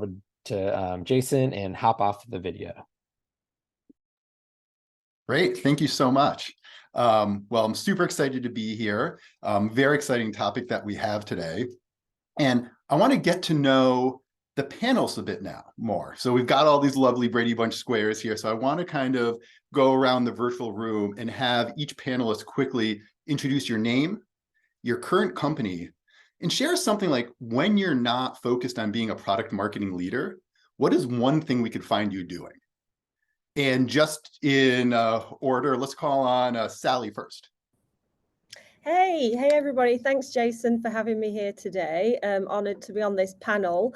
over to Jason and hop off the video. Great, thank you so much. Well, I'm super excited to be here. Very exciting topic that we have today. And I want to get to know the panels a bit more. So we've got all these lovely Brady Bunch squares here. So I want to kind of go around the virtual room and have each panelist quickly introduce your name, your current company, and share something like, when you're not focused on being a product marketing leader, what is one thing we could find you doing? And just in order, let's call on Sally first. Hey everybody. Thanks, Jason, for having me here today. Honored to be on this panel.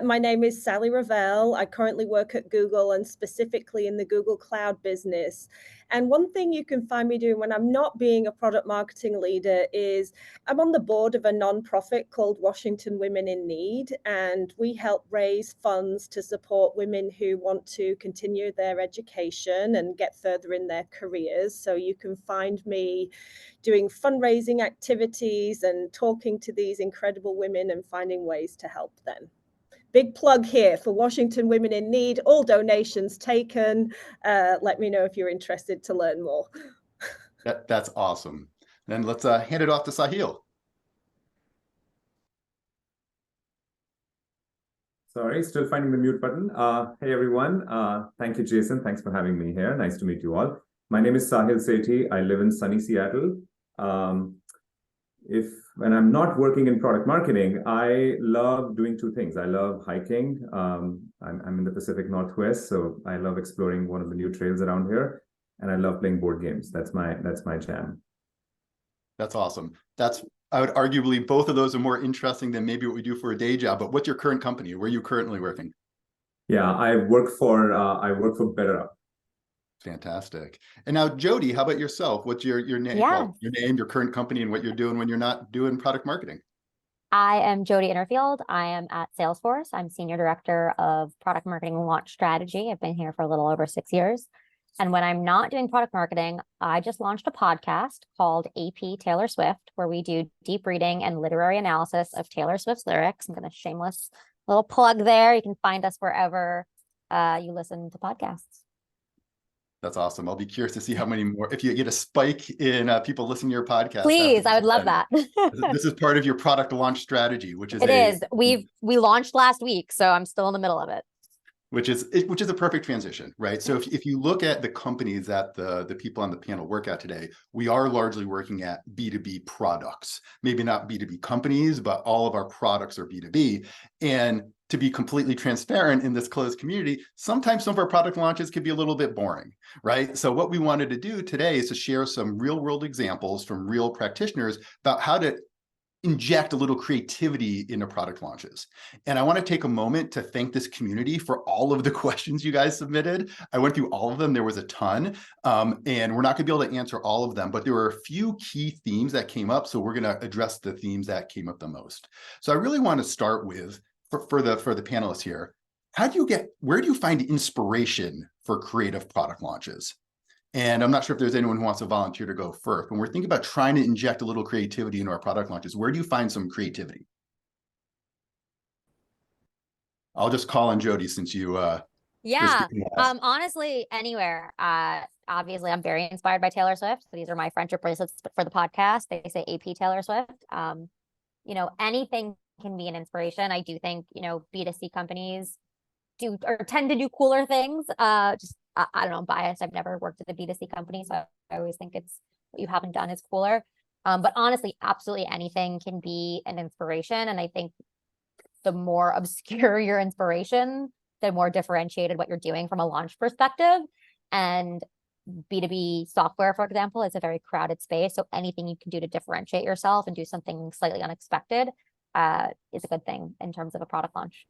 My name is Sally Revell. I currently work at Google and specifically in the Google Cloud business. And one thing you can find me doing when I'm not being a product marketing leader is I'm on the board of a nonprofit called Washington Women in Need, and we help raise funds to support women who want to continue their education and get further in their careers. So you can find me doing fundraising activities and talking to these incredible women and finding ways to help them. Big plug here for Washington Women in Need, all donations taken. Let me know if you're interested to learn more. That's awesome. Then let's hand it off to Sahil. Sorry, still finding the mute button. Hey everyone, thank you, Jason. Thanks for having me here. Nice to meet you all. My name is Sahil Sethi. I live in sunny Seattle. When I'm not working in product marketing, I love doing two things. I love hiking. I'm in the Pacific Northwest, so I love exploring one of the new trails around here, and I love playing board games. That's my jam. That's awesome. I would arguably both of those are more interesting than maybe what we do for a day job. But what's your current company? Where are you currently working? Yeah, I work for BetterUp. Fantastic. And now, Jodi, how about yourself? What's your name? Yeah. Well, your name, your current company, and what you're doing when you're not doing product marketing? I am Jodi Innerfield. I am at Salesforce. I'm Senior Director of Product Marketing and Launch Strategy. I've been here for a little over 6 years. And when I'm not doing product marketing, I just launched a podcast called AP Taylor Swift, where we do deep reading and literary analysis of Taylor Swift's lyrics. I'm going to shameless little plug there. You can find us wherever you listen to podcasts. That's awesome. I'll be curious to see how many more, if you get a spike in people listening to your podcast. Please, I would love that. This is part of your product launch strategy, which is we launched last week, so I'm still in the middle of it. Which is a perfect transition, right? So if you look at the companies that the people on the panel work at today, we are largely working at B2B products, maybe not B2B companies, but all of our products are B2B. And to be completely transparent in this closed community, sometimes some of our product launches can be a little bit boring, right? So what we wanted to do today is to share some real world examples from real practitioners about how to inject a little creativity into product launches. And I want to take a moment to thank this community for all of the questions you guys submitted. I went through all of them. There was a ton, and we're not going to be able to answer all of them, but there were a few key themes that came up. So we're going to address the themes that came up the most. So I really want to start with, for the panelists here, where do you find inspiration for creative product launches? And I'm not sure if there's anyone who wants to volunteer to go first. When we're thinking about trying to inject a little creativity into our product launches, where do you find some creativity? I'll just call on Jodi since you honestly, anywhere. Obviously, I'm very inspired by Taylor Swift. So these are my friendship bracelets for the podcast. They say AP Taylor Swift. Anything can be an inspiration. I do think, B2C companies tend to do cooler things. I don't know, I'm biased. I've never worked at a B2C company, so I always think it's what you haven't done is cooler. But honestly, absolutely anything can be an inspiration. And I think the more obscure your inspiration, the more differentiated what you're doing from a launch perspective. And B2B software, for example, is a very crowded space. So anything you can do to differentiate yourself and do something slightly unexpected is a good thing in terms of a product launch.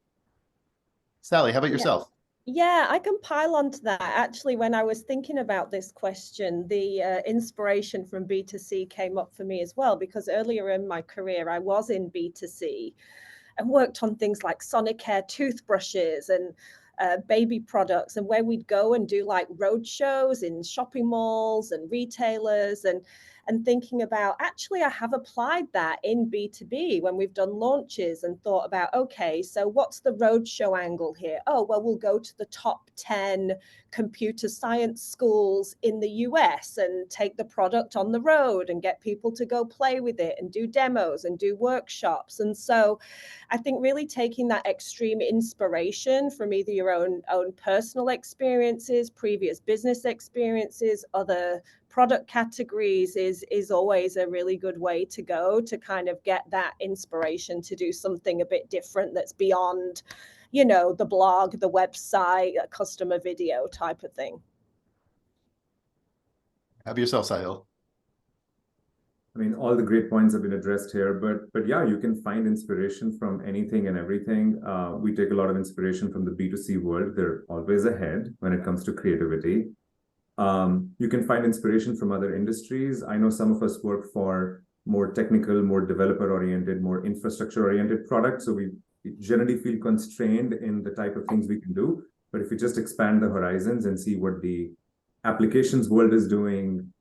Sally, how about yourself? Yeah, I can pile onto that. Actually, when I was thinking about this question, the inspiration from B2C came up for me as well, because earlier in my career, I was in B2C and worked on things like Sonicare toothbrushes and baby products, and where we'd go and do like road shows in shopping malls and retailers. And and thinking about, actually, I have applied that in B2B when we've done launches and thought about, okay, so what's the roadshow angle here? Oh, well, we'll go to the top 10 computer science schools in the US and take the product on the road and get people to go play with it and do demos and do workshops. And so I think really taking that extreme inspiration from either your own personal experiences, previous business experiences, other product categories is always a really good way to go to kind of get that inspiration to do something a bit different that's beyond, you know, the blog, the website, a customer video type of thing. Have yourself, Sahil. I mean, all the great points have been addressed here, but yeah, you can find inspiration from anything and everything. We take a lot of inspiration from the B2C world. They're always ahead when it comes to creativity. You can find inspiration from other industries. I know some of us work for more technical, more developer-oriented, more infrastructure-oriented products. So we generally feel constrained in the type of things we can do. But if you just expand the horizons and see what the applications world is doing,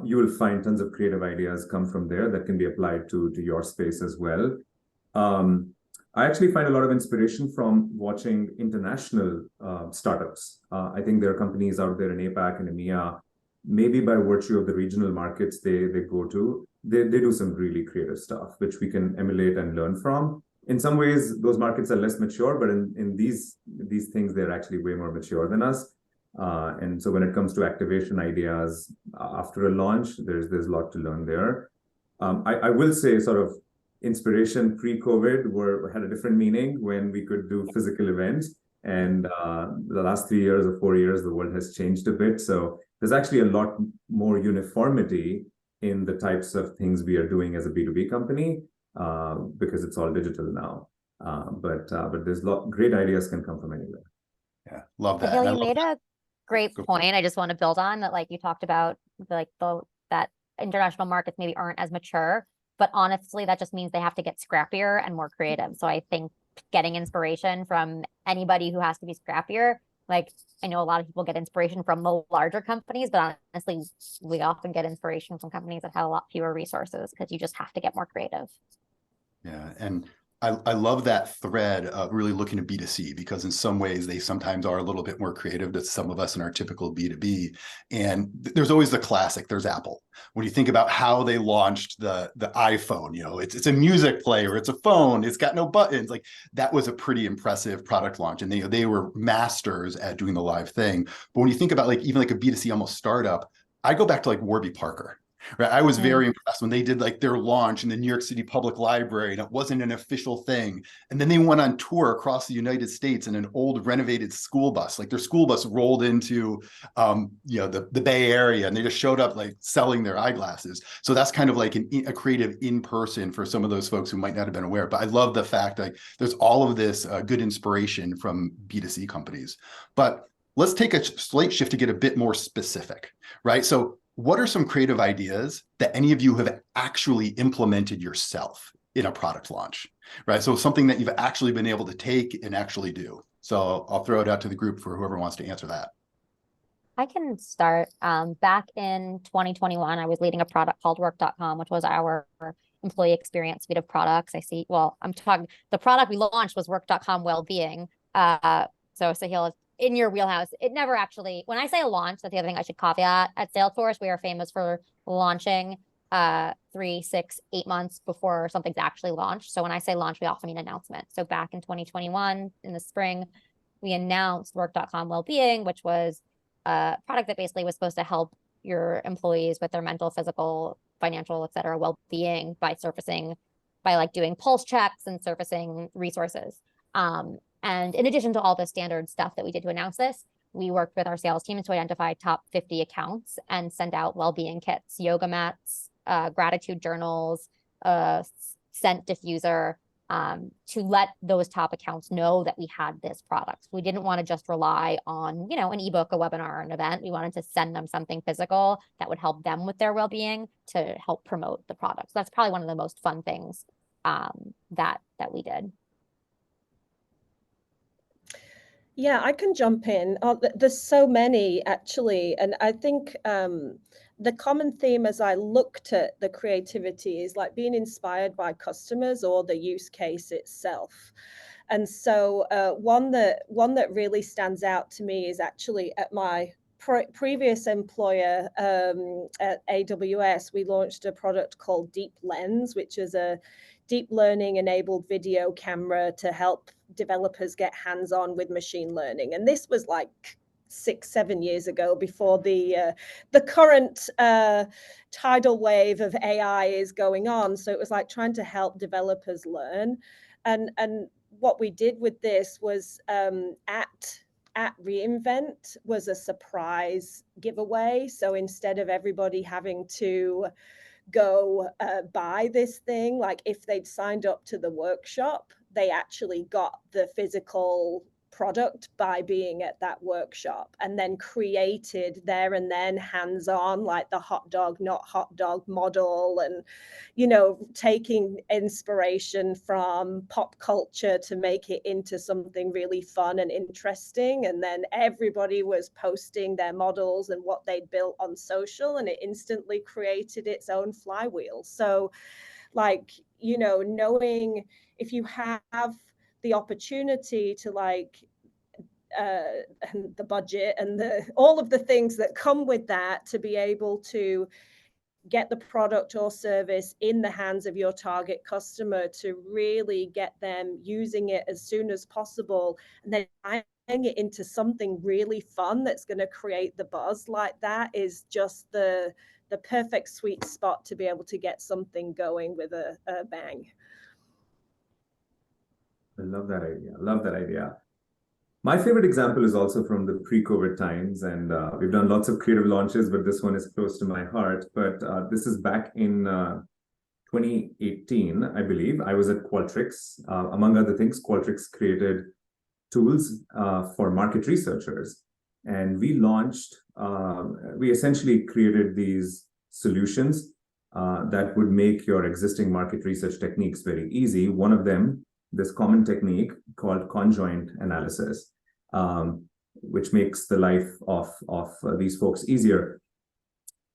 you will find tons of creative ideas come from there that can be applied to your space as well. I actually find a lot of inspiration from watching international startups. I think there are companies out there in APAC and EMEA, maybe by virtue of the regional markets they go to, they do some really creative stuff, which we can emulate and learn from. In some ways, those markets are less mature, but in these things, they're actually way more mature than us. And so when it comes to activation ideas after a launch, there's a lot to learn there. I will say sort of inspiration pre-COVID had a different meaning when we could do physical events. And the last 3 years or 4 years, the world has changed a bit. So there's actually a lot more uniformity in the types of things we are doing as a B2B company because it's all digital now. But there's great ideas can come from anywhere. Yeah, love that. Sahil, you made a great point. I just want to build on that. Like you talked about, like that international markets maybe aren't as mature, but honestly, that just means they have to get scrappier and more creative. So I think getting inspiration from anybody who has to be scrappier, like I know a lot of people get inspiration from the larger companies, but honestly, we often get inspiration from companies that have a lot fewer resources because you just have to get more creative. Yeah, and I love that thread of really looking at B2C because in some ways they sometimes are a little bit more creative than some of us in our typical B2B. And there's always the classic, there's Apple. When you think about how they launched the iPhone, you know, it's a music player, it's a phone, it's got no buttons. Like that was a pretty impressive product launch. And they were masters at doing the live thing. But when you think about like even like a B2C almost startup, I go back to like Warby Parker. Right. I was very impressed when they did like their launch in the New York City Public Library and it wasn't an official thing. And then they went on tour across the United States in an old renovated school bus. Like their school bus rolled into, you know, the Bay Area and they just showed up like selling their eyeglasses. So that's kind of like a creative in person for some of those folks who might not have been aware. But I love the fact like there's all of this good inspiration from B2C companies. But let's take a slight shift to get a bit more specific, right? So what are some creative ideas that any of you have actually implemented yourself in a product launch, right? So something that you've actually been able to take and actually do. So I'll throw it out to the group for whoever wants to answer that. I can start. Back in 2021, I was leading a product called work.com, which was our employee experience suite of products. I'm talking, the product we launched was work.com well-being. So Sahil, in your wheelhouse, it never actually, when I say a launch, that's the other thing I should caveat. At Salesforce, we are famous for launching 3, 6, 8 months before something's actually launched. So when I say launch, we often mean announcement. So back in 2021, in the spring, we announced work.com well-being, which was a product that basically was supposed to help your employees with their mental, physical, financial, et cetera, well-being by like doing pulse checks and surfacing resources. And in addition to all the standard stuff that we did to announce this, we worked with our sales team to identify top 50 accounts and send out well-being kits, yoga mats, gratitude journals, scent diffuser, to let those top accounts know that we had this product. We didn't want to just rely on, you know, an ebook, a webinar, an event. We wanted to send them something physical that would help them with their well-being to help promote the product. So that's probably one of the most fun things that we did. Yeah, I can jump in. There's so many actually, and I think the common theme as I looked at the creativity is like being inspired by customers or the use case itself. And so one that really stands out to me is actually at my previous employer at AWS, we launched a product called Deep Lens, which is a deep learning enabled video camera to help developers get hands-on with machine learning. And this was like 6-7 years ago, before the current tidal wave of AI is going on. So it was like trying to help developers learn. And what we did with this was at reInvent was a surprise giveaway. So instead of everybody having to go buy this thing, like if they'd signed up to the workshop, they actually got the physical product by being at that workshop, and then created there and then hands-on, like the hot dog not hot dog model, and taking inspiration from pop culture to make it into something really fun and interesting. And then everybody was posting their models and what they'd built on social, and it instantly created its own flywheel. So like, knowing if you have the opportunity to and the budget and all of the things that come with that, to be able to get the product or service in the hands of your target customer, to really get them using it as soon as possible, and then tying it into something really fun that's going to create the buzz, like that is just the perfect sweet spot to be able to get something going with a bang. I love that idea. Love that idea. My favorite example is also from the pre-COVID times, and we've done lots of creative launches, but this one is close to my heart. But this is back in 2018, I believe. I was at Qualtrics. Among other things, Qualtrics created tools for market researchers. And we essentially created these solutions that would make your existing market research techniques very easy. One of them, this common technique called conjoint analysis, which makes the life of these folks easier.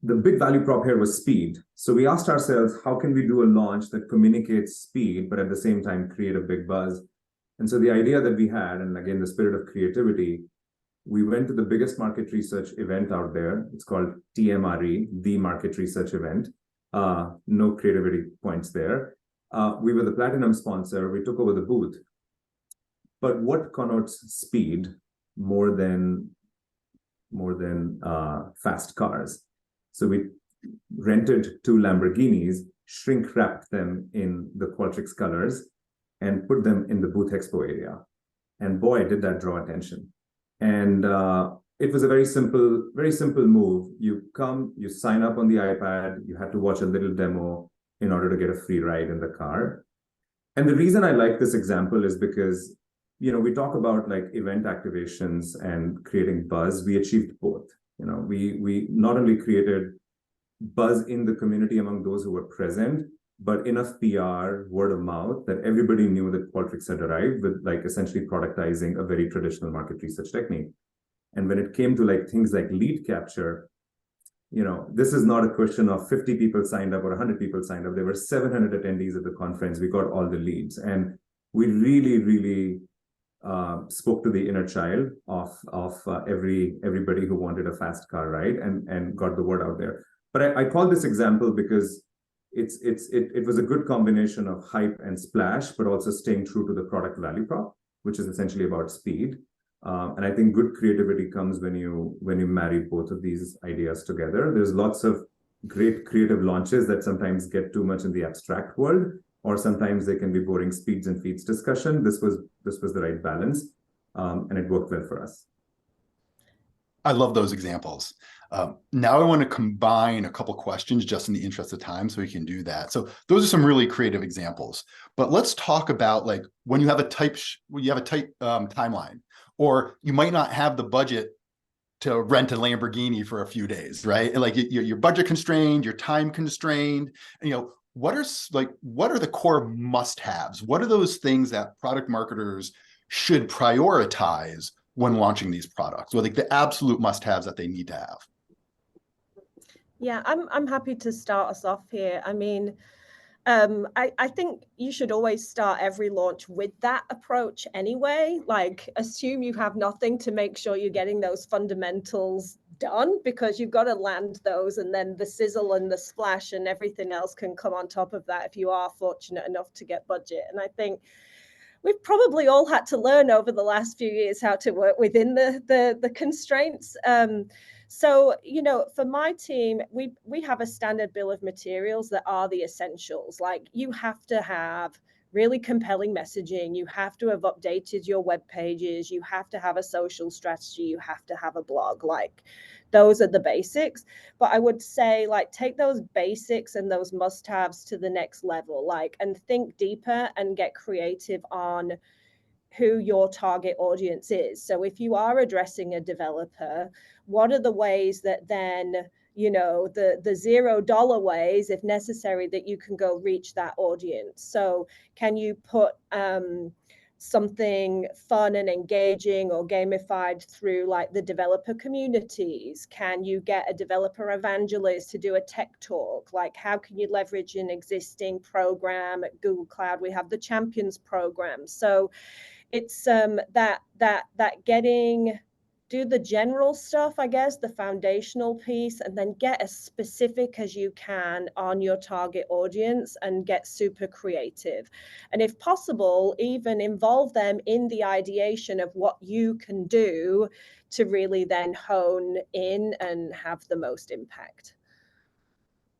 The big value prop here was speed. So we asked ourselves, how can we do a launch that communicates speed, but at the same time create a big buzz? And so the idea that we had, and again, the spirit of creativity, we went to the biggest market research event out there. It's called TMRE, the Market Research Event. No creativity points there. We were the platinum sponsor. We took over the booth. But what connotes speed more than fast cars? So we rented 2 Lamborghinis, shrink wrapped them in the Qualtrics colors, and put them in the booth expo area. And boy, did that draw attention. And it was a very simple move. You come, you sign up on the iPad, you have to watch a little demo in order to get a free ride in the car. And the reason I like this example is because, we talk about like event activations and creating buzz. We achieved both. We not only created buzz in the community among those who were present, but enough PR, word of mouth, that everybody knew that Qualtrics had arrived with like essentially productizing a very traditional market research technique. And when it came to like things like lead capture, this is not a question of 50 people signed up or 100 people signed up. There were 700 attendees at the conference. We got all the leads, and we really, really spoke to the inner child of everybody who wanted a fast car ride, and got the word out there. But I call this example because it was a good combination of hype and splash, but also staying true to the product value prop, which is essentially about speed. And I think good creativity comes when you marry both of these ideas together. There's lots of great creative launches that sometimes get too much in the abstract world, or sometimes they can be boring speeds and feeds discussion. This was the right balance, and it worked well for us. I love those examples. Now I want to combine a couple questions just in the interest of time, so we can do that. So those are some really creative examples. But let's talk about like when you have a tight timeline, or you might not have the budget to rent a Lamborghini for a few days, right? Like you're budget constrained, you're time constrained. What are the core must-haves? What are those things that product marketers should prioritize when launching these products? Or like the absolute must-haves that they need to have? Yeah, I'm happy to start us off here. I mean, I think you should always start every launch with that approach anyway. Like, assume you have nothing to make sure you're getting those fundamentals done, because you've got to land those, and then the sizzle and the splash and everything else can come on top of that if you are fortunate enough to get budget. And I think we've probably all had to learn over the last few years how to work within the constraints. So, you know, for my team, we have a standard bill of materials that are the essentials. Like, you have to have really compelling messaging. You have to have updated your web pages. You have to have a social strategy. You have to have a blog. Like, those are the basics. But I would say, like, take those basics and those must-haves to the next level, like, and think deeper and get creative on who your target audience is. So if you are addressing a developer, what are the ways that then, you know, the $0 ways, if necessary, that you can go reach that audience? So can you put something fun and engaging or gamified through like the developer communities? Can you get a developer evangelist to do a tech talk? Like, how can you leverage an existing program at Google Cloud? We have the Champions program. So it's that getting, do the general stuff, I guess, the foundational piece, and then get as specific as you can on your target audience and get super creative. And if possible, even involve them in the ideation of what you can do to really then hone in and have the most impact.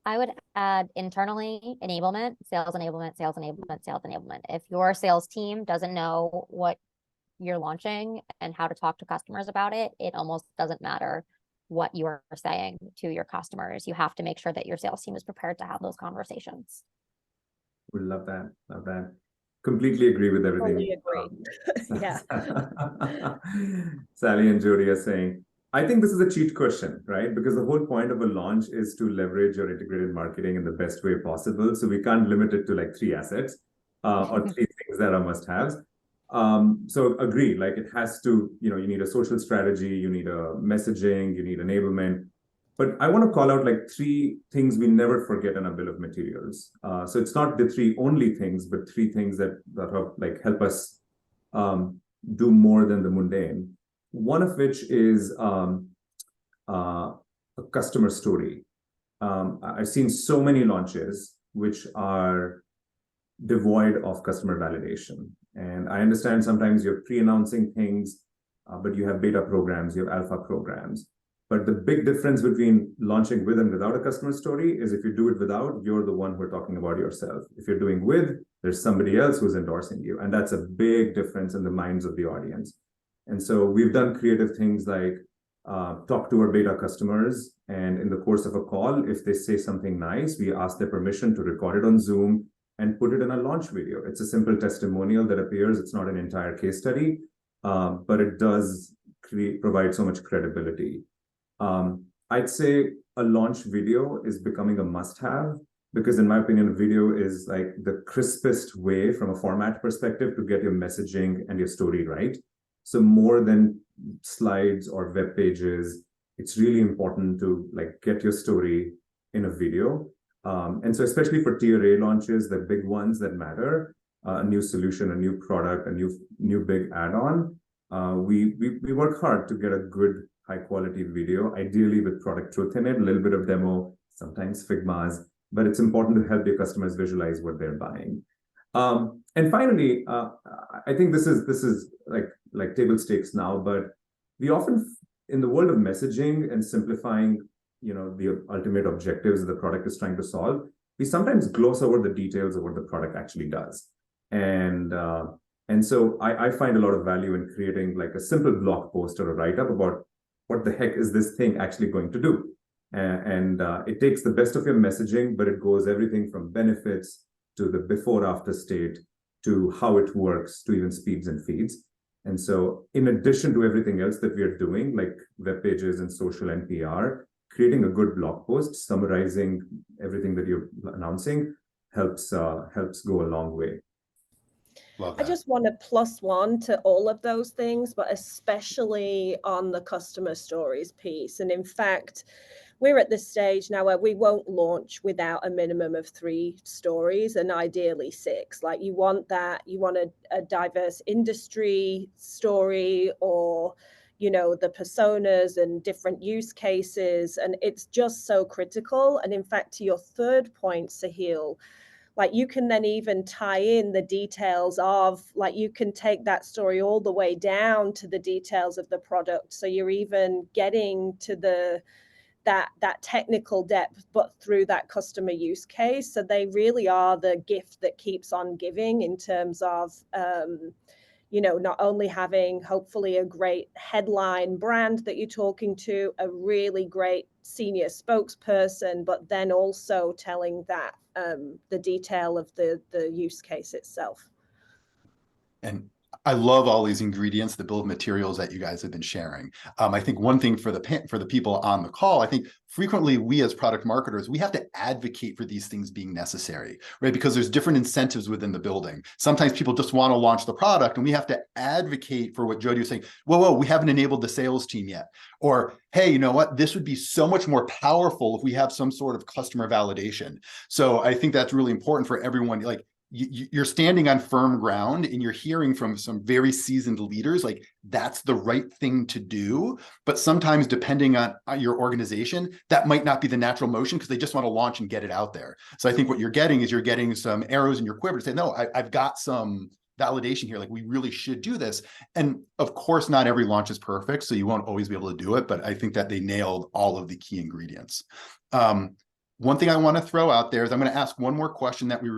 I would add internally enablement, sales enablement, sales enablement, sales enablement. If your sales team doesn't know what you're launching and how to talk to customers about it, it almost doesn't matter what you are saying to your customers. You have to make sure that your sales team is prepared to have those conversations. We love that. Love that. Completely agree with everything. Totally agree. Yeah. Sally and Jodi are saying, I think this is a cheat question, right? Because the whole point of a launch is to leverage your integrated marketing in the best way possible. So we can't limit it to like 3 assets or 3 things that are must-haves. So agree, like it has to, you know, you need a social strategy, you need a messaging, you need enablement. But I want to call out like 3 things we never forget in a bill of materials. So it's not the 3 only things, but 3 things that like help us do more than the mundane. One of which is a customer story. I've seen so many launches which are devoid of customer validation. And I understand sometimes you're pre-announcing things, but you have beta programs, you have alpha programs. But the big difference between launching with and without a customer story is if you do it without, you're the one who are talking about yourself. If you're doing with, there's somebody else who's endorsing you. And that's a big difference in the minds of the audience. And so we've done creative things like talk to our beta customers. And in the course of a call, if they say something nice, we ask their permission to record it on Zoom and put it in a launch video. It's a simple testimonial that appears. It's not an entire case study, but it does provide so much credibility. I'd say a launch video is becoming a must-have because in my opinion, a video is like the crispest way from a format perspective to get your messaging and your story right. So more than slides or web pages, it's really important to like get your story in a video. And so especially for tier A launches, the big ones that matter, a new solution, a new product, a new big add-on, we work hard to get a good high quality video, ideally with product truth in it, a little bit of demo, sometimes Figmas, but it's important to help your customers visualize what they're buying. And finally, I think this is like table stakes now, but we often, in the world of messaging and simplifying, you know, the ultimate objectives the product is trying to solve, we sometimes gloss over the details of what the product actually does. And so I find a lot of value in creating like a simple blog post or a write-up about what the heck is this thing actually going to do. And it takes the best of your messaging, but it goes everything from benefits to the before-after state to how it works to even speeds and feeds. And so in addition to everything else that we are doing, like web pages and social and PR, creating a good blog post summarizing everything that you're announcing helps go a long way. I just want to +1 to all of those things, but especially on the customer stories piece. And in fact, we're at this stage now where we won't launch without a minimum of 3 stories, and ideally 6. Like, you want that, you want a diverse industry story, or the personas and different use cases, and it's just so critical. And in fact, to your third point, Sahil, like, you can then even tie in the details of, like, you can take that story all the way down to the details of the product, so you're even getting to that technical depth, but through that customer use case. So they really are the gift that keeps on giving, in terms of not only having hopefully a great headline brand that you're talking to, a really great senior spokesperson, but then also telling that the detail of the use case itself. And I love all these ingredients, the bill of materials that you guys have been sharing. I think one thing for the people on the call, I think frequently we as product marketers, we have to advocate for these things being necessary, right? Because there's different incentives within the building. Sometimes people just want to launch the product, and we have to advocate for what Jodi was saying. Whoa, we haven't enabled the sales team yet. Or, hey, you know what? This would be so much more powerful if we have some sort of customer validation. So I think that's really important for everyone. Like, you're standing on firm ground, and you're hearing from some very seasoned leaders, like, that's the right thing to do. But sometimes, depending on your organization, that might not be the natural motion, because they just want to launch and get it out there. So I think what you're getting some arrows in your quiver to say, no, I've got some validation here. Like, we really should do this. And of course, not every launch is perfect, so you won't always be able to do it. But I think that they nailed all of the key ingredients. One thing I want to throw out there is I'm going to ask one more question that we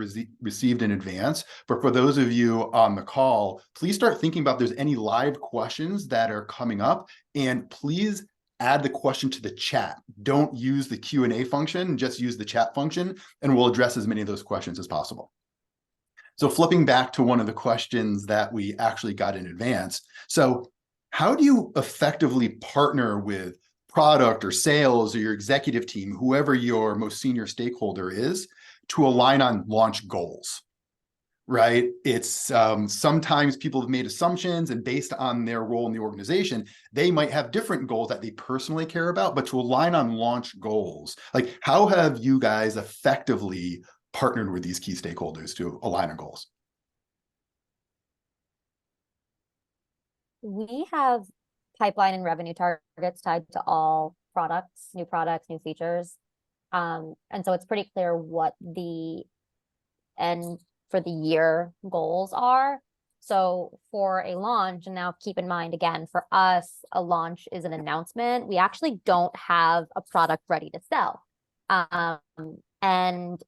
received in advance. But for those of you on the call, please start thinking about if there's any live questions that are coming up, and please add the question to the chat. Don't use the Q&A function, just use the chat function, and we'll address as many of those questions as possible. So flipping back to one of the questions that we actually got in advance. So how do you effectively partner with product or sales or your executive team, whoever your most senior stakeholder is, to align on launch goals, right? It's sometimes people have made assumptions, and based on their role in the organization, they might have different goals that they personally care about, but to align on launch goals, like, how have you guys effectively partnered with these key stakeholders to align on goals? We have pipeline and revenue targets tied to all products, new features. And so it's pretty clear what the end for the year goals are. So for a launch, and now keep in mind, again, for us, a launch is an announcement. We actually don't have a product ready to sell. And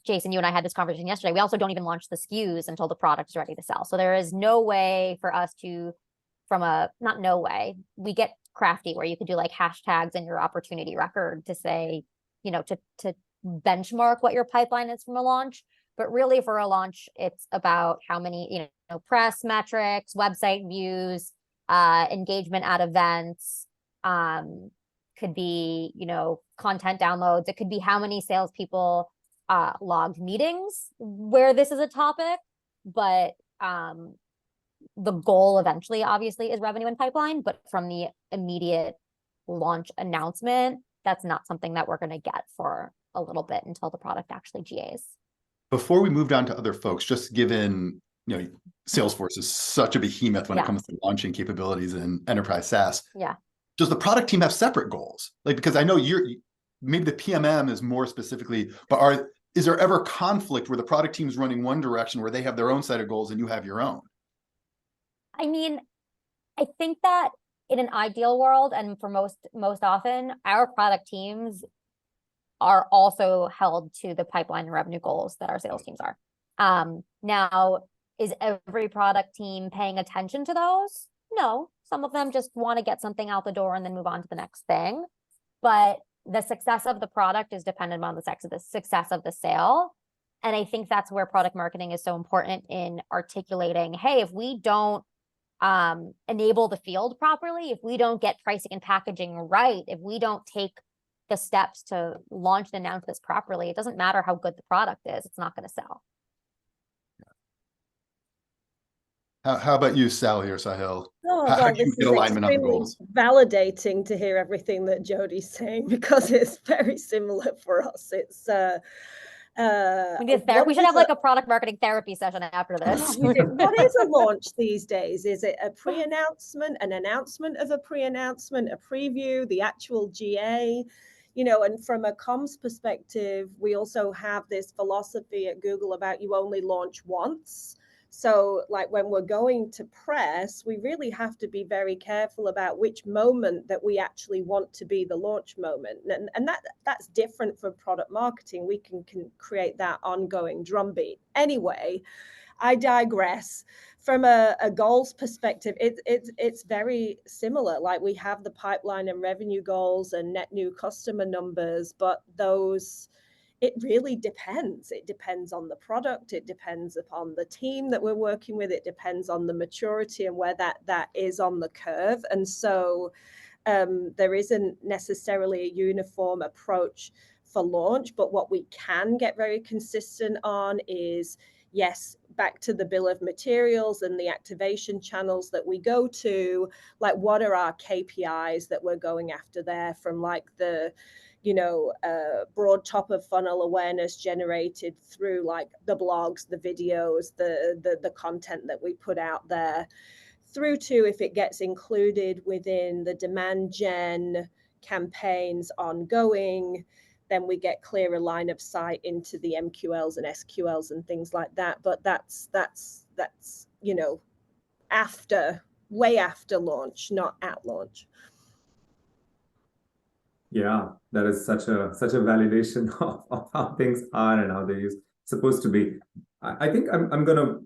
Jason, you and I had this conversation yesterday. We also don't even launch the SKUs until the product is ready to sell. So there is no way for us to, not no way, we get crafty where you could do like hashtags in your opportunity record to say, to benchmark what your pipeline is from a launch. But really, for a launch, it's about how many, press metrics, website views, engagement at events, could be, content downloads. It could be how many salespeople logged meetings where this is a topic. But the goal eventually, obviously, is revenue and pipeline. But from the immediate launch announcement, that's not something that we're going to get for a little bit until the product actually GAs. Before we moved on to other folks, just given, Salesforce is such a behemoth when it comes to launching capabilities in enterprise SaaS. Yeah. Does the product team have separate goals? Like, because I know maybe the PMM is more specifically, but is there ever conflict where the product team is running one direction where they have their own set of goals and you have your own? I mean, I think that in an ideal world, and for most often, our product teams are also held to the pipeline and revenue goals that our sales teams are. Now, is every product team paying attention to those? No, some of them just want to get something out the door and then move on to the next thing. But the success of the product is dependent on the success of the sale. And I think that's where product marketing is so important in articulating, hey, if we don't enable the field properly, if we don't get pricing and packaging right, if we don't take the steps to launch and announce this properly, it doesn't matter how good the product is, it's not going to sell. How about you, Sally or Sahil? Oh, How well, do you this get is alignment on the extremely goals? validating to hear everything that Jodi's saying because it's very similar for us. It's We need what we should is have like a product marketing therapy session after Oh, this. what is a launch these days? Is it a pre-announcement, an announcement of a pre-announcement, a preview, the actual GA? You know, and from a comms perspective, we also have this philosophy at Google about you only launch once. So like when we're going to press, we really have to be very careful about which moment that we actually want to be the launch moment. And that's different for product marketing. We can create that ongoing drumbeat. Anyway, I digress. From a goals perspective, it's very similar. Like we have the pipeline and revenue goals and net new customer numbers, but those, it really depends. It depends on the product. It depends upon the team that we're working with. It depends on the maturity and where that is on the curve. And so there isn't necessarily a uniform approach for launch, but what we can get very consistent on is, yes, back to the bill of materials and the activation channels that we go to, like what are our KPIs that we're going after there, from like the, you know, broad top of funnel awareness generated through like the blogs, the videos, the content that we put out there, through to if it gets included within the demand gen campaigns ongoing, then we get clearer line of sight into the MQLs and SQLs and things like that. But that's you know, after, way after launch, not at launch. Yeah, that is such a validation of how things are and how they're supposed to be. I think I'm gonna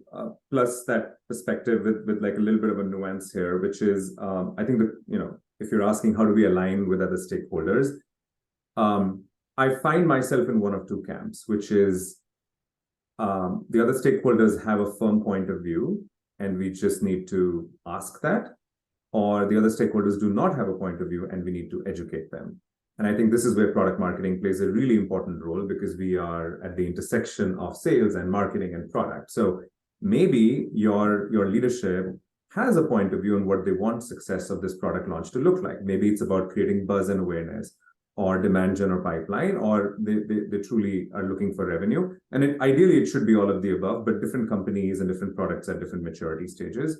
plus that perspective with like a little bit of a nuance here, which is I think that, you know, if you're asking how do we align with other stakeholders, I find myself in one of two camps, which is the other stakeholders have a firm point of view and we just need to ask that, or the other stakeholders do not have a point of view and we need to educate them. And I think this is where product marketing plays a really important role, because we are at the intersection of sales and marketing and product. So maybe your leadership has a point of view on what they want success of this product launch to look like. Maybe it's about creating buzz and awareness, or demand gen or pipeline, or they truly are looking for revenue. And ideally, it should be all of the above, but different companies and different products at different maturity stages.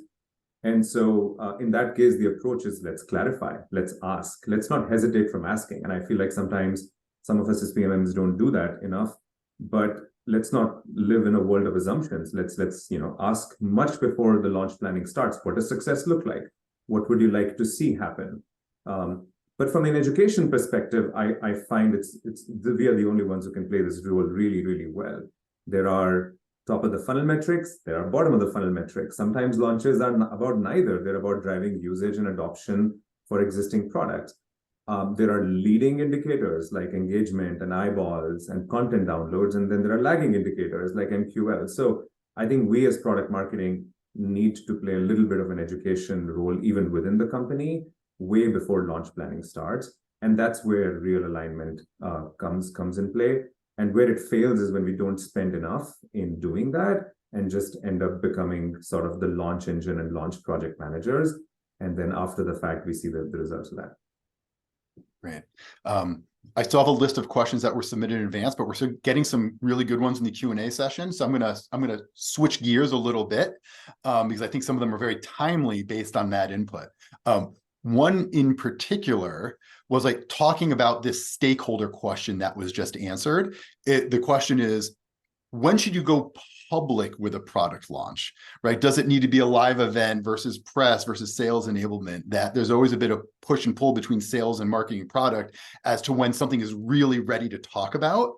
And so in that case, the approach is let's clarify, let's ask, let's not hesitate from asking. And I feel like sometimes some of us as PMMs don't do that enough, but let's not live in a world of assumptions. Let's you know, ask much before the launch planning starts. What does success look like? What would you like to see happen? But from an education perspective, I find we are the only ones who can play this role really, really well. There are top of the funnel metrics, there are bottom of the funnel metrics. Sometimes launches are about neither. They're about driving usage and adoption for existing products. There are leading indicators like engagement and eyeballs and content downloads, and then there are lagging indicators like MQL. So I think we as product marketing need to play a little bit of an education role even within the company way before launch planning starts. And that's where real alignment comes in play. And where it fails is when we don't spend enough in doing that and just end up becoming sort of the launch engine and launch project managers. And then after the fact, we see the results of that. Great. I still have a list of questions that were submitted in advance, but we're getting some really good ones in the Q&A session. So I'm gonna switch gears a little bit because I think some of them are very timely based on that input. One in particular was like talking about this stakeholder question that was just answered. The question is, when should you go public with a product launch, right? Does it need to be a live event versus press versus sales enablement? That there's always a bit of push and pull between sales and marketing and product as to when something is really ready to talk about.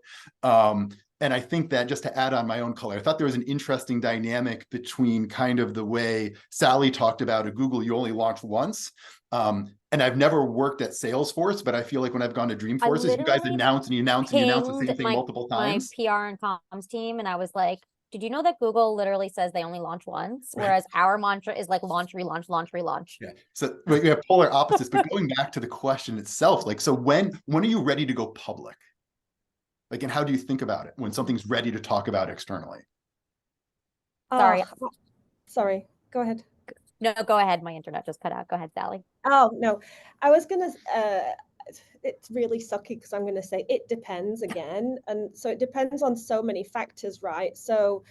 And I think that, just to add on my own color, I thought there was an interesting dynamic between kind of the way Sally talked about at Google, you only launch once. And I've never worked at Salesforce, but I feel like when I've gone to Dreamforce, you guys announce and you announce and you announce the same thing multiple times. My PR and comms team, and I was like, did you know that Google literally says they only launch once, whereas our mantra is like launch, relaunch, launch, relaunch. Yeah. So we have polar opposites, but going back to the question itself, like, so when are you ready to go public? Like, and how do you think about it when something's ready to talk about externally? Sorry. Sorry. Go ahead. No, go ahead. My internet just cut out. Go ahead, Sally. Oh, no, I was going to, it's really sucky because I'm going to say it depends again. And so it depends on so many factors, right? So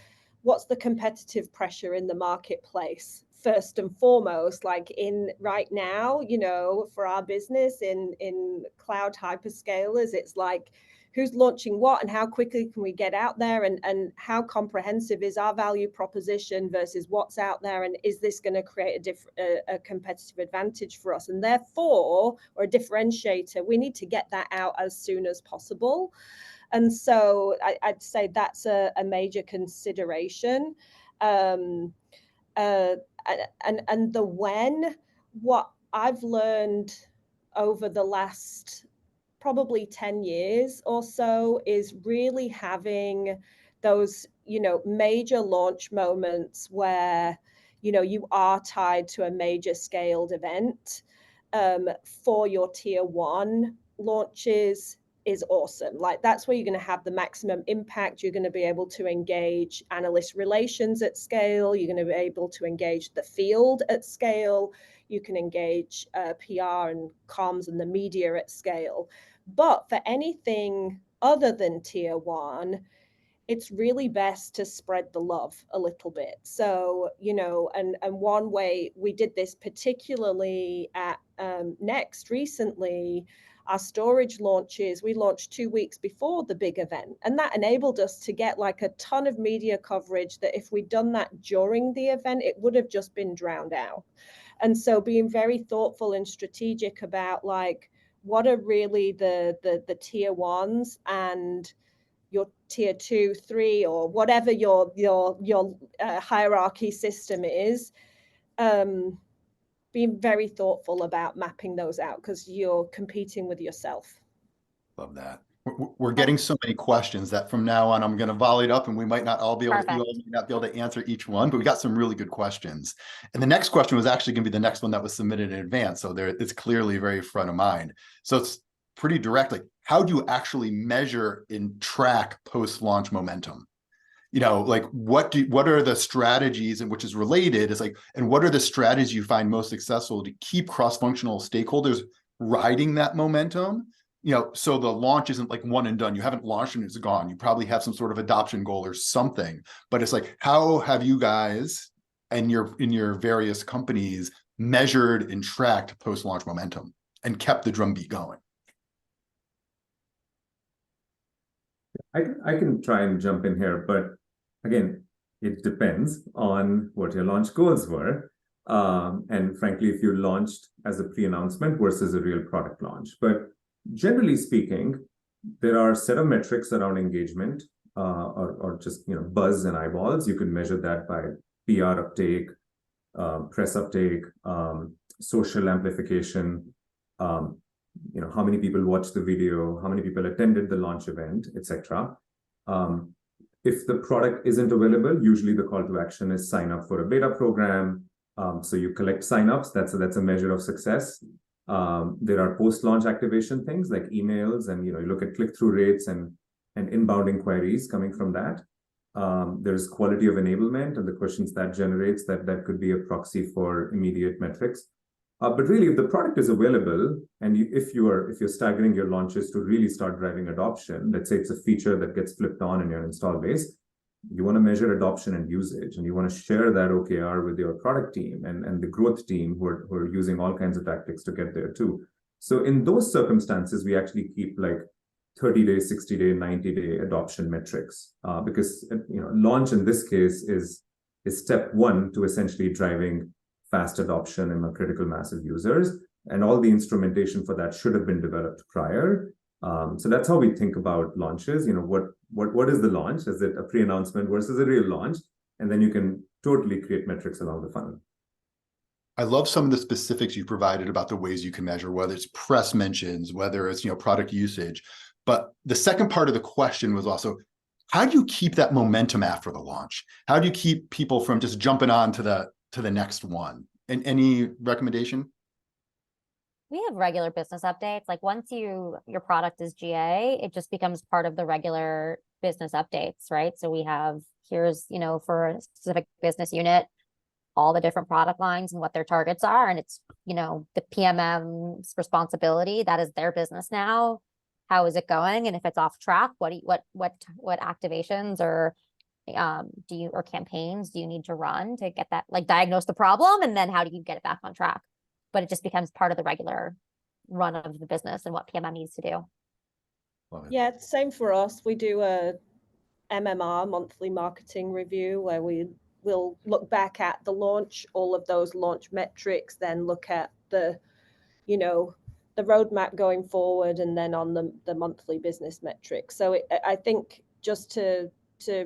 what's the competitive pressure in the marketplace? First and foremost, like in right now, you know, for our business in cloud hyperscalers, it's like who's launching what and how quickly can we get out there, and how comprehensive is our value proposition versus what's out there, and is this going to create a competitive advantage for us, and therefore, or a differentiator, we need to get that out as soon as possible. And so I'd say that's a major consideration. And the when, what I've learned over the last probably 10 years or so is really having those, you know, major launch moments where, you know, you are tied to a major scaled event for your tier one launches is awesome. Like that's where you're going to have the maximum impact. You're going to be able to engage analyst relations at scale. You're going to be able to engage the field at scale. You can engage PR and comms and the media at scale. But for anything other than tier one, it's really best to spread the love a little bit. So, you know, and one way we did this particularly at Next recently, our storage launches, we launched 2 weeks before the big event. And that enabled us to get like a ton of media coverage that if we'd done that during the event, it would have just been drowned out. And so being very thoughtful and strategic about like, what are really the tier ones and your tier 2, 3, or whatever your hierarchy system is, being very thoughtful about mapping those out because you're competing with yourself. Love that. We're getting so many questions that from now on, I'm going to volley it up, and we might not all be able to, you all might not be able to answer each one, but we got some really good questions. And the next question was actually going to be the next one that was submitted in advance. So there, it's clearly very front of mind. So it's pretty direct. Like, how do you actually measure and track post-launch momentum? You know, like what are the strategies, and which is related is like, and what are the strategies you find most successful to keep cross-functional stakeholders riding that momentum? You know, so the launch isn't like one and done. You haven't launched and it's gone. You probably have some sort of adoption goal or something, but it's like, how have you guys and in your various companies measured and tracked post-launch momentum and kept the drumbeat going? I can try and jump in here, but again, it depends on what your launch goals were. And frankly, if you launched as a pre-announcement versus a real product launch. But generally speaking, there are a set of metrics around engagement or just, you know, buzz and eyeballs. You could measure that by PR uptake, press uptake, social amplification, you know, how many people watched the video, how many people attended the launch event, etc. If the product isn't available, usually the call to action is sign up for a beta program. So you collect signups. That's a measure of success. There are post-launch activation things like emails, and you know, you look at click-through rates and inbound inquiries coming from that. There's quality of enablement and the questions that generates that could be a proxy for immediate metrics. But really, if the product is available, and if you're staggering your launches to really start driving adoption, let's say it's a feature that gets flipped on in your install base, you want to measure adoption and usage, and you want to share that OKR with your product team and the growth team who are using all kinds of tactics to get there too. So in those circumstances, we actually keep like 30-day, 60-day, 90-day adoption metrics because, you know, launch in this case is step one to essentially driving fast adoption and a critical mass of users, and all the instrumentation for that should have been developed prior. So that's how we think about launches. You know, what is the launch? Is it a pre-announcement versus a real launch? And then you can totally create metrics along the funnel. I love some of the specifics you provided about the ways you can measure, whether it's press mentions, whether it's, you know, product usage. But the second part of the question was also, how do you keep that momentum after the launch? How do you keep people from just jumping on to the next one? And any recommendation? We have regular business updates. Like once your product is GA, it just becomes part of the regular business updates, right? So we have, here's, you know, for a specific business unit, all the different product lines and what their targets are. And it's, you know, the PMM's responsibility. That is their business now. How is it going? And if it's off track, what activations or or campaigns do you need to run to get that, like, diagnose the problem, and then how do you get it back on track? But it just becomes part of the regular run of the business and what PMM needs to do. Yeah, same for us. We do a MMR, monthly marketing review, where we will look back at the launch, all of those launch metrics, then look at the, you know, the roadmap going forward, and then on the monthly business metrics. So I think, just to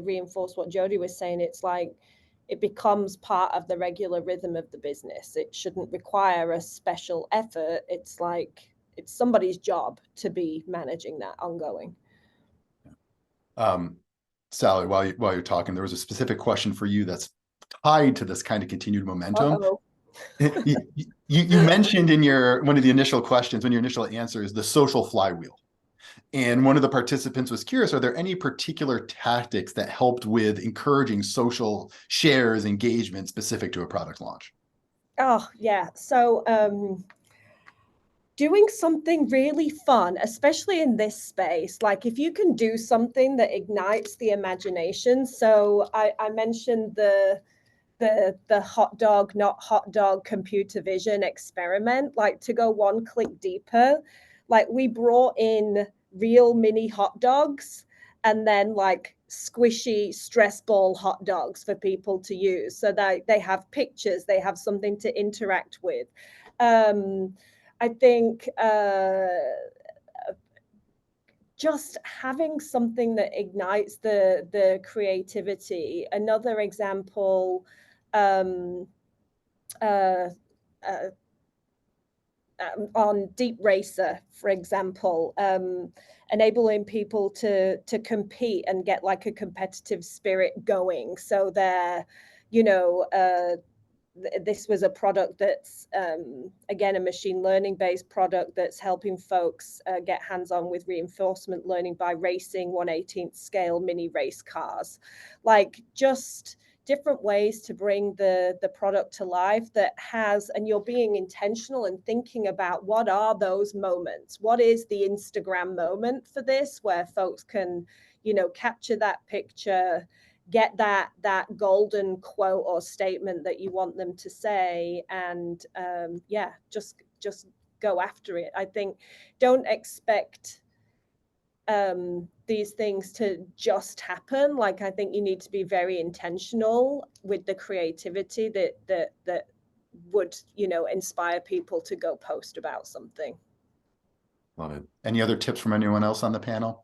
reinforce what Jodi was saying, it's like it becomes part of the regular rhythm of the business. It shouldn't require a special effort. It's like it's somebody's job to be managing that ongoing. Sally, while you're talking, there was a specific question for you that's tied to this kind of continued momentum. You mentioned in one of the initial questions, one of your initial answers, the social flywheel. And one of the participants was curious, are there any particular tactics that helped with encouraging social shares, engagement specific to a product launch? Oh, yeah. So doing something really fun, especially in this space, like if you can do something that ignites the imagination. So I mentioned the hot dog, not hot dog computer vision experiment, like to go one click deeper, like we brought in real mini hot dogs and then like squishy stress ball hot dogs for people to use, so that they have pictures, they have something to interact with. I think just having something that ignites the creativity. Another example, on Deep Racer, for example, enabling people to compete and get like a competitive spirit going. So they're, you know, this was a product that's, again, a machine learning based product that's helping folks get hands-on with reinforcement learning by racing 1/18th scale mini race cars. Like, just different ways to bring the product to life that has, and you're being intentional and thinking about what are those moments, what is the Instagram moment for this, where folks can, you know, capture that picture, get that golden quote or statement that you want them to say, and yeah, just go after it. I think don't expect these things to just happen. Like, I think you need to be very intentional with the creativity that would, you know, inspire people to go post about something. Love it. Any other tips from anyone else on the panel?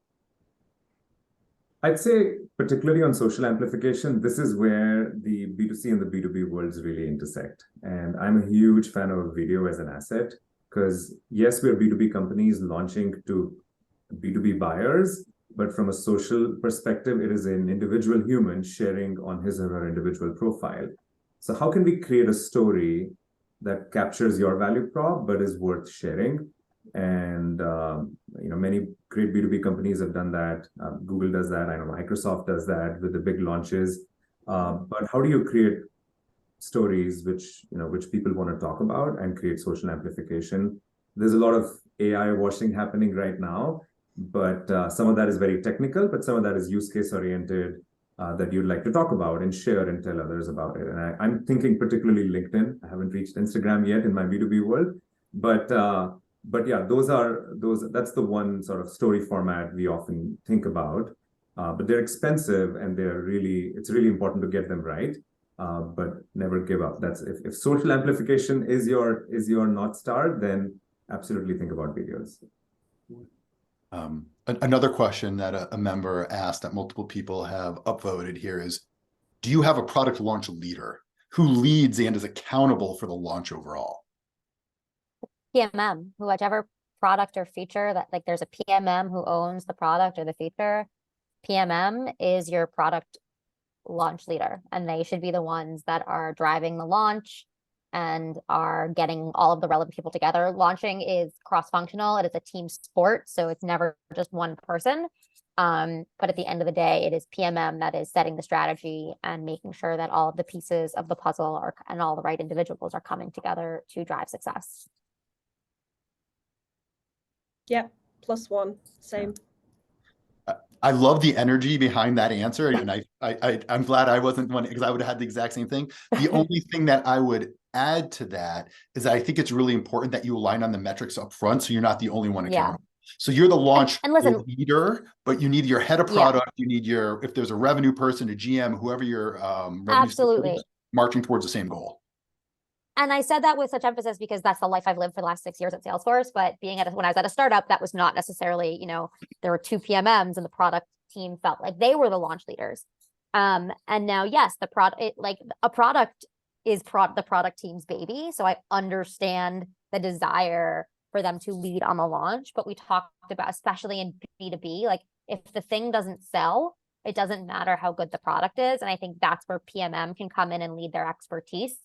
I'd say, particularly on social amplification, this is where the B2C and the B2B worlds really intersect. And I'm a huge fan of video as an asset, because yes, we're B2B companies launching to B2B buyers, but from a social perspective, it is an individual human sharing on his or her individual profile. So how can we create a story that captures your value prop, but is worth sharing? And you know, many great B2B companies have done that. Google does that. I know Microsoft does that with the big launches. But how do you create stories which people want to talk about and create social amplification? There's a lot of AI washing happening right now, but some of that is very technical, but some of that is use case oriented, that you'd like to talk about and share and tell others about it. And I'm thinking particularly LinkedIn. I haven't reached Instagram yet in my B2B world, but yeah, that's the one sort of story format we often think about. But they're expensive, and it's really important to get them right. But never give up. That's if social amplification is your North Star, then absolutely think about videos. Another question that a member asked that multiple people have upvoted here is, do you have a product launch leader who leads and is accountable for the launch overall? PMM, whichever product or feature that, like, there's a PMM who owns the product or the feature. PMM is your product launch leader, and they should be the ones that are driving the launch and are getting all of the relevant people together. Launching is cross-functional. It is a team sport, so it's never just one person. But at the end of the day, it is PMM that is setting the strategy and making sure that all of the pieces of the puzzle are, and all the right individuals are coming together to drive success. Yep, +1, same. I love the energy behind that answer, and I'm glad I wasn't one, because I would have had the exact same thing. The only thing that I would add to that is that I think it's really important that you align on the metrics up front, so you're not the only one accountable. So you're the launch and listen, leader, but you need your head of product, you need your, if there's a revenue person, a GM, whoever your revenue absolutely marching towards the same goal. And I said that with such emphasis because that's the life I've lived for the last 6 years at Salesforce. But being when I was at a startup, that was not necessarily, you know, there were 2 PMMs and the product team felt like they were the launch leaders. And now, yes, the product, like a product is the product team's baby. So I understand the desire for them to lead on the launch. But we talked about, especially in B2B, like if the thing doesn't sell, it doesn't matter how good the product is. And I think that's where PMM can come in and lead their expertise.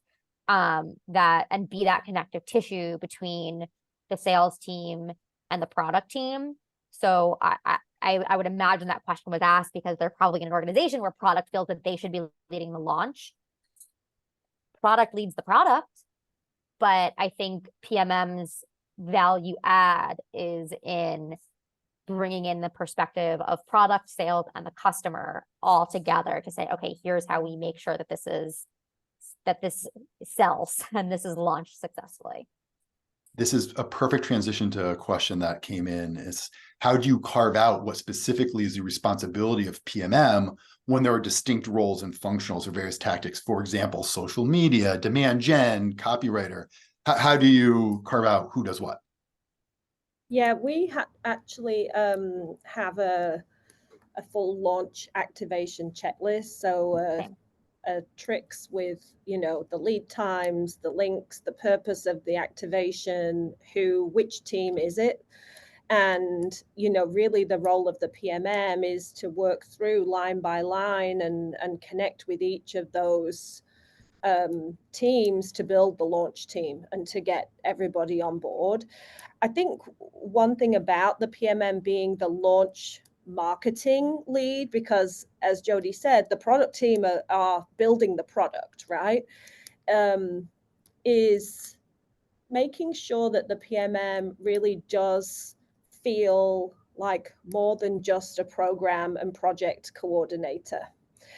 That and be that connective tissue between the sales team and the product team. So I would imagine that question was asked because they're probably in an organization where product feels that they should be leading the launch. Product leads the product, but I think PMM's value add is in bringing in the perspective of product, sales, and the customer all together to say, okay, here's how we make sure that this sells and this is launched successfully. This is a perfect transition to a question that came in, is how do you carve out what specifically is the responsibility of PMM when there are distinct roles and functionals or various tactics? For example, social media, demand gen, copywriter. How do you carve out who does what? Yeah, we actually have a full launch activation checklist. So tricks with, you know, the lead times, the links, the purpose of the activation, which team is it? And, you know, really the role of the PMM is to work through line by line and connect with each of those teams to build the launch team and to get everybody on board. I think one thing about the PMM being the launch marketing lead, because as Jodi said, the product team are building the product, right? Is making sure that the PMM really does feel like more than just a program and project coordinator.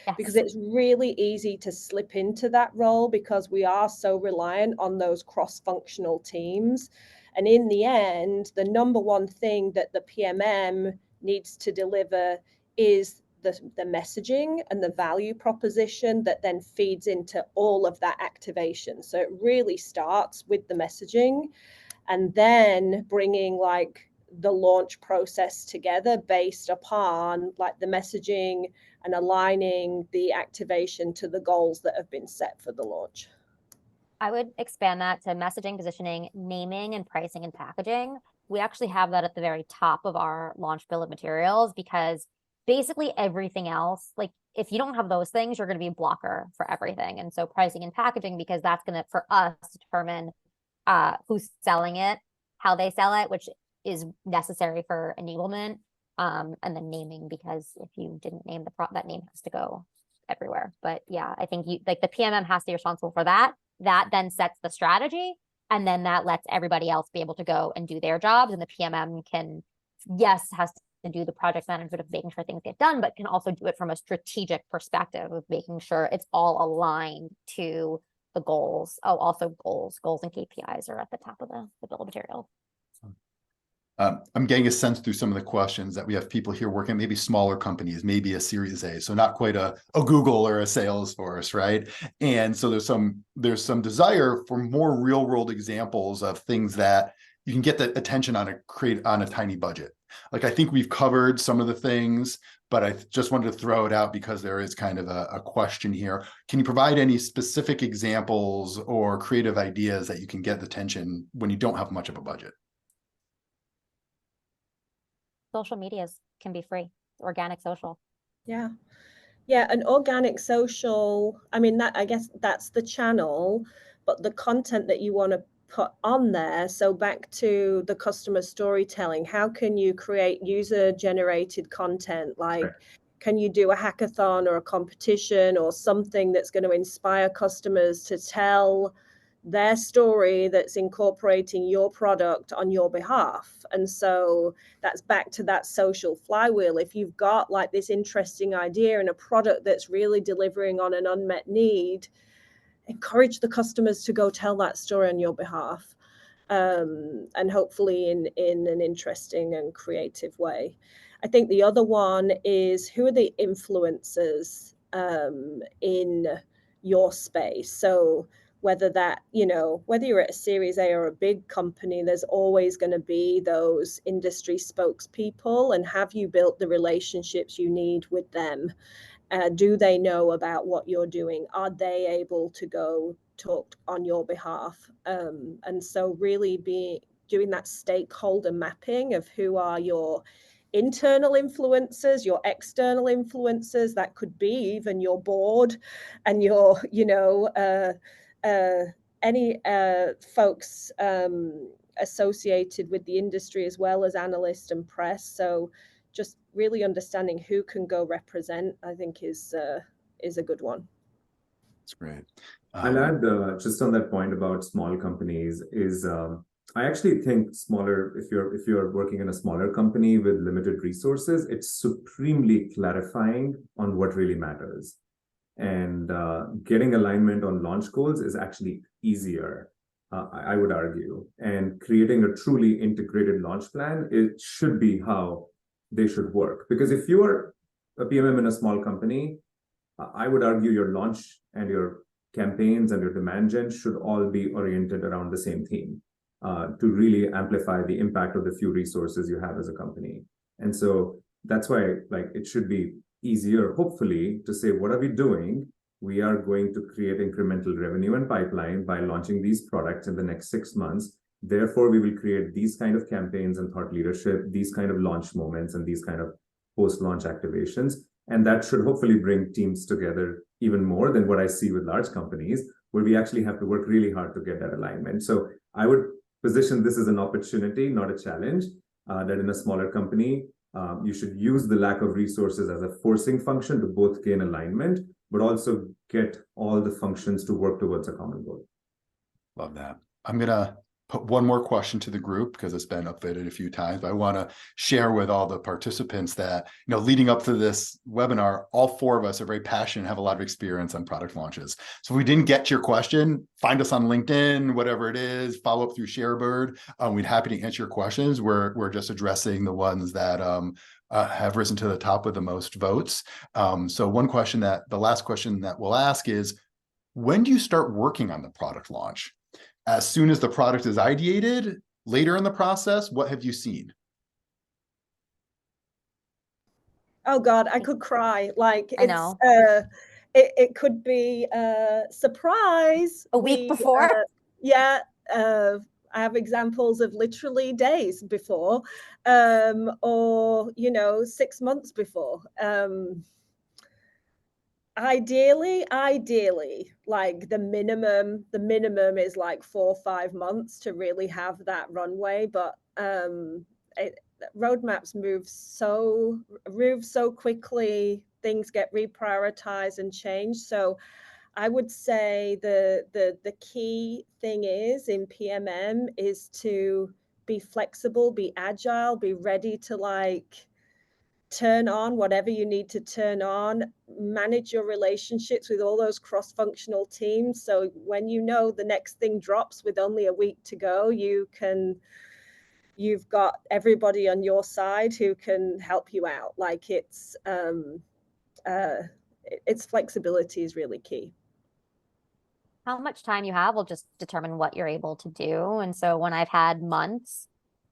Yes. Because it's really easy to slip into that role because we are so reliant on those cross-functional teams. And in the end, the number one thing that the PMM needs to deliver is the messaging and the value proposition that then feeds into all of that activation. So it really starts with the messaging and then bringing like the launch process together based upon like the messaging and aligning the activation to the goals that have been set for the launch. I would expand that to messaging, positioning, naming, and pricing and packaging. We actually have that at the very top of our launch bill of materials because basically everything else, like if you don't have those things, you're going to be a blocker for everything. And so pricing and packaging, because that's going to, for us, determine who's selling it, how they sell it, which is necessary for enablement. And then naming, because if you didn't name that name has to go everywhere. But yeah, I think like the PMM has to be responsible for that. That then sets the strategy, and then that lets everybody else be able to go and do their jobs. And the PMM has to do the project management of making sure things get done, but can also do it from a strategic perspective of making sure it's all aligned to the goals. Oh, also goals and KPIs are at the top of the bill of material. I'm getting a sense through some of the questions that we have people here working maybe smaller companies, maybe a Series A, so not quite a Google or a Salesforce, right? And so there's some desire for more real world examples of things that you can get the attention on a tiny budget. Like I think we've covered some of the things, but I just wanted to throw it out because there is kind of a question here. Can you provide any specific examples or creative ideas that you can get the attention when you don't have much of a budget? Social medias can be free, organic social. Yeah. And organic social, I mean, I guess that's the channel, but the content that you want to put on there. So back to the customer storytelling, how can you create user generated content? Like, can you do a hackathon or a competition or something that's going to inspire customers to tell their story that's incorporating your product on your behalf? And so that's back to that social flywheel. If you've got like this interesting idea and a product that's really delivering on an unmet need, encourage the customers to go tell that story on your behalf, and hopefully in an interesting and creative way. I think the other one is, who are the influencers in your space? So whether that, whether you're at a Series A or a big company, there's always going to be those industry spokespeople, and have you built the relationships you need with them? Do they know about what you're doing? Are they able to go talk on your behalf? And so really doing that stakeholder mapping of who are your internal influencers, your external influencers. That could be even your board and your, any folks associated with the industry, as well as analysts and press. So just really understanding who can go represent, I think is a good one. That's great. I'll add just on that point about small companies is I actually think smaller, if you're working in a smaller company with limited resources, it's supremely clarifying on what really matters. And getting alignment on launch goals is actually easier, I would argue. And creating a truly integrated launch plan, it should be how they should work. Because if you're a PMM in a small company, I would argue your launch and your campaigns and your demand gen should all be oriented around the same theme, to really amplify the impact of the few resources you have as a company. And so that's why, like, it should be easier, hopefully, to say, what are we doing? We are going to create incremental revenue and pipeline by launching these products in the next 6 months. Therefore, we will create these kind of campaigns and thought leadership, these kind of launch moments, and these kind of post-launch activations. And that should hopefully bring teams together even more than what I see with large companies, where we actually have to work really hard to get that alignment. So I would position this as an opportunity, not a challenge, that in a smaller company, you should use the lack of resources as a forcing function to both gain alignment, but also get all the functions to work towards a common goal. Love that. I'm going to put one more question to the group because it's been upvoted a few times, but I want to share with all the participants that, leading up to this webinar, all 4 of us are very passionate, have a lot of experience on product launches. So if we didn't get to your question, find us on LinkedIn, whatever it is, follow up through Sharebird. We'd happy to answer your questions. We're just addressing the ones that have risen to the top with the most votes. So the last question that we'll ask is, when do you start working on the product launch? As soon as the product is ideated, later in the process, what have you seen? Oh God, I could cry. Like, I know. It could be surprise. A week before? Yeah. I have examples of literally days before, or 6 months before. Ideally, like the minimum is like 4 or 5 months to really have that runway. But roadmaps move so quickly, things get reprioritized and changed. So I would say the key thing is in PMM is to be flexible, be agile, be ready to turn on whatever you need to turn on, manage your relationships with all those cross-functional teams. So when the next thing drops with only a week to go, you've got everybody on your side who can help you out. Like it's flexibility is really key. How much time you have will just determine what you're able to do. And so when I've had months,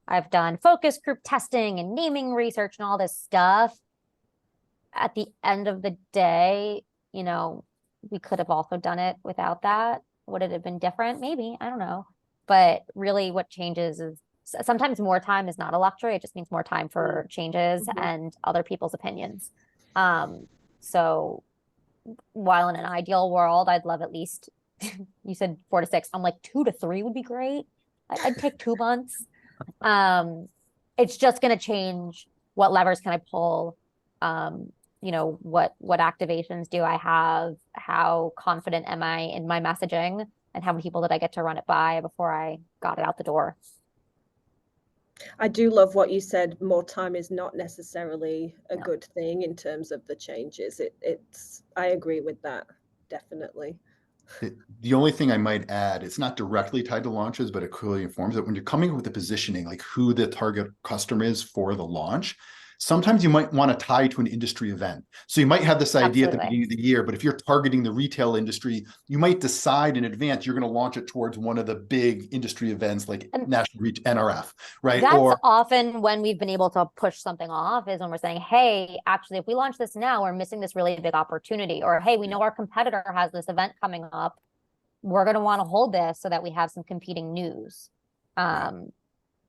I've done focus group testing and naming research and all this stuff. At the end of the day, we could have also done it without that. Would it have been different? Maybe, I don't know. But really what changes is sometimes more time is not a luxury. It just means more time for changes and other people's opinions. So while in an ideal world, I'd love at least you said 4 to 6. I'm like 2 to 3 would be great. I'd take 2 months. It's just going to change what levers can I pull. You know, what activations do I have? How confident am I in my messaging? And how many people did I get to run it by before I got it out the door? I do love what you said. More time is not necessarily a good thing in terms of the changes. I agree with that, definitely. The only thing I might add, it's not directly tied to launches, but it clearly informs it. When you're coming up with the positioning, like who the target customer is for the launch, sometimes you might want to tie to an industry event. So you might have this idea at the beginning of the year, but if you're targeting the retail industry, you might decide in advance you're going to launch it towards one of the big industry events like National NRF, right? That's often when we've been able to push something off, is when we're saying, hey, actually, if we launch this now, we're missing this really big opportunity. Or, hey, we know our competitor has this event coming up. We're going to want to hold this so that we have some competing news.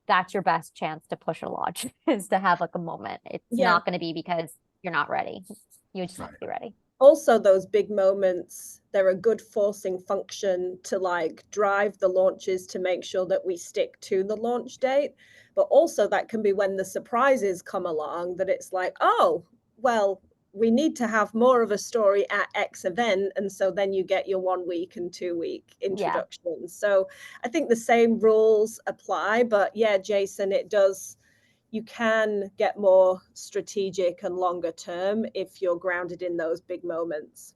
That's your best chance to push a launch, is to have like a moment. It's not going to be because you're not ready. You just have to be ready. Also, those big moments, they're a good forcing function to like drive the launches to make sure that we stick to the launch date. But also that can be when the surprises come along, that it's like, oh, well, we need to have more of a story at X event. And so then you get your 1 week and 2 week introductions. So I think the same rules apply, but yeah, Jason, it does, you can get more strategic and longer term if you're grounded in those big moments.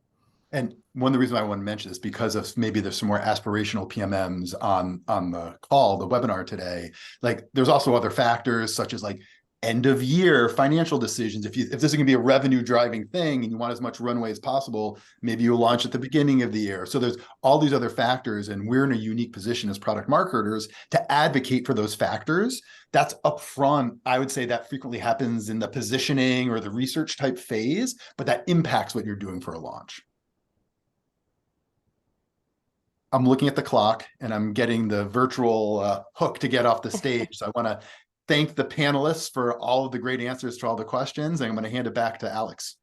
And one of the reasons I want to mention this, because of maybe there's some more aspirational PMMs on the call, the webinar today. Like there's also other factors such as like end of year financial decisions. If this is going to be a revenue driving thing and you want as much runway as possible, maybe you'll launch at the beginning of the year. So there's all these other factors, and we're in a unique position as product marketers to advocate for those factors. That's upfront. I would say that frequently happens in the positioning or the research type phase, but that impacts what you're doing for a launch. I'm looking at the clock and I'm getting the virtual hook to get off the stage. So I want to thank the panelists for all of the great answers to all the questions. And I'm going to hand it back to Alex.